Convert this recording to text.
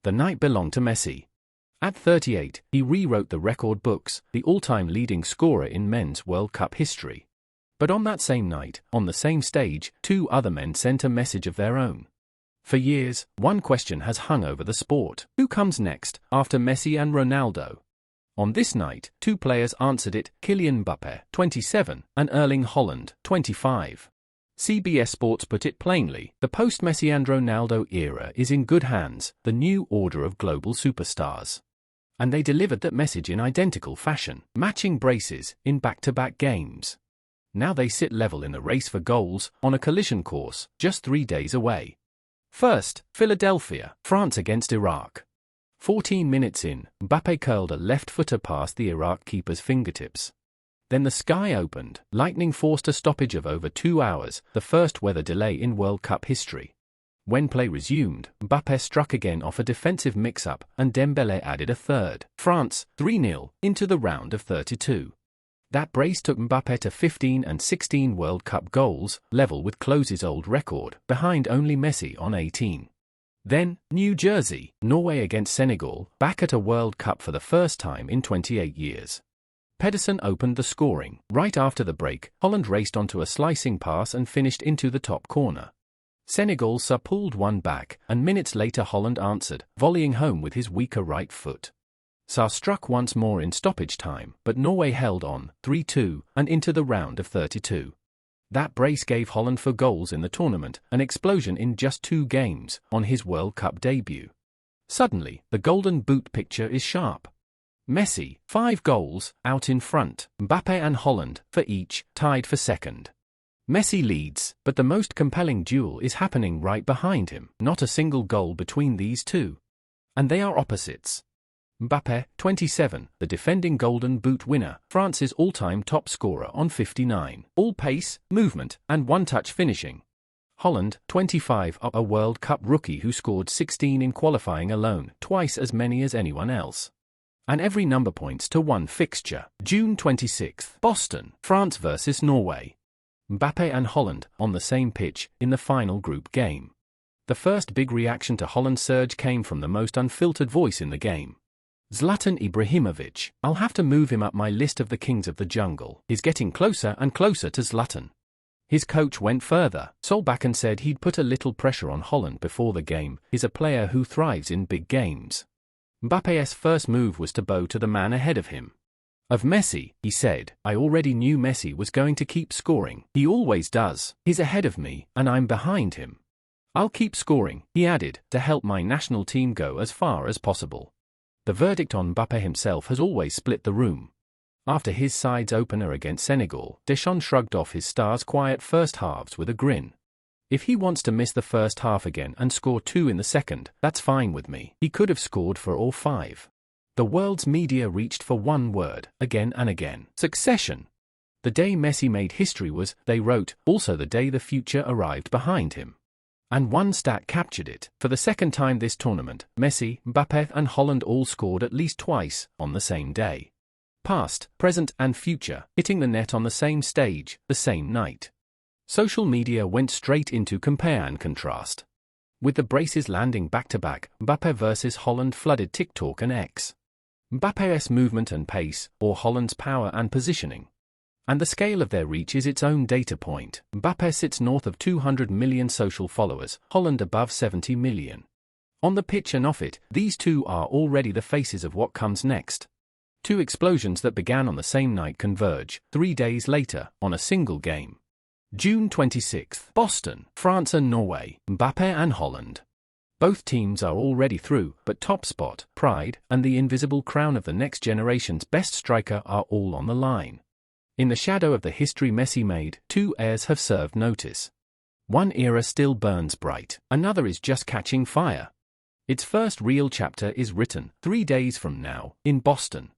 The night belonged to Messi. At 38, he rewrote the record books, the all-time leading scorer in men's World Cup history. But on that same night, on the same stage, two other men sent a message of their own. For years, one question has hung over the sport: who comes next, after Messi and Ronaldo? On this night, two players answered it: Kylian Mbappé, 27, and Erling Haaland, 25. CBS Sports put it plainly: the post-Messi and Ronaldo era is in good hands, the new order of global superstars. And they delivered that message in identical fashion, matching braces, in back-to-back games. Now they sit level in the race for goals, on a collision course, just 3 days away. First, Philadelphia, France against Iraq. 14 minutes in, Mbappé curled a left-footer past the Iraq keeper's fingertips. Then the sky opened, lightning forced a stoppage of over 2 hours, the first weather delay in World Cup history. When play resumed, Mbappé struck again off a defensive mix-up, and Dembélé added a third. France, 3-0, into the round of 32. That brace took Mbappé to 15 and 16 World Cup goals, level with Klose's old record, behind only Messi on 18. Then, New Jersey, Norway against Senegal, back at a World Cup for the first time in 28 years. Pedersen opened the scoring. Right after the break, Haaland raced onto a slicing pass and finished into the top corner. Senegal pulled one back, and minutes later Haaland answered, volleying home with his weaker right foot. Sarr struck once more in stoppage time, but Norway held on, 3-2, and into the round of 32. That brace gave Haaland 4 goals in the tournament, an explosion in just 2 games, on his World Cup debut. Suddenly, the Golden Boot picture is sharp. Messi, 5 goals, out in front, Mbappé and Haaland, for each, tied for second. Messi leads, but the most compelling duel is happening right behind him, not a single goal between these two. And they are opposites. Mbappé, 27, the defending Golden Boot winner, France's all-time top scorer on 59, all pace, movement, and one-touch finishing. Haaland, 25, a World Cup rookie who scored 16 in qualifying alone, twice as many as anyone else. And every number points to one fixture. June 26, Boston, France vs Norway. Mbappé and Haaland, on the same pitch, in the final group game. The first big reaction to Haaland's surge came from the most unfiltered voice in the game. Zlatan Ibrahimovic, I'll have to move him up my list of the kings of the jungle. He's getting closer and closer to Zlatan. His coach went further. Solbakken said he'd put a little pressure on Haaland before the game. He's a player who thrives in big games. Mbappé's first move was to bow to the man ahead of him. Of Messi, he said, I already knew Messi was going to keep scoring. He always does. He's ahead of me, and I'm behind him. I'll keep scoring, he added, to help my national team go as far as possible. The verdict on Mbappé himself has always split the room. After his side's opener against Senegal, Deschamps shrugged off his star's quiet first halves with a grin. If he wants to miss the first half again and score 2 in the second, that's fine with me. He could have scored 4 or 5. The world's media reached for one word, again and again: succession. The day Messi made history was, they wrote, also the day the future arrived behind him. And one stat captured it. For the second time this tournament, Messi, Mbappé and Haaland all scored at least twice, on the same day. Past, present and future, hitting the net on the same stage, the same night. Social media went straight into compare and contrast. With the braces landing back-to-back, Mbappé versus Haaland flooded TikTok and X. Mbappé's movement and pace, or Haaland's power and positioning. And the scale of their reach is its own data point. Mbappé sits north of 200 million social followers, Haaland above 70 million. On the pitch and off it, these two are already the faces of what comes next. Two explosions that began on the same night converge, 3 days later, on a single game. June 26, Boston, France and Norway, Mbappé and Haaland. Both teams are already through, but top spot, pride, and the invisible crown of the next generation's best striker are all on the line. In the shadow of the history Messi made, 2 heirs have served notice. One era still burns bright, another is just catching fire. Its first real chapter is written 3 days from now, in Boston.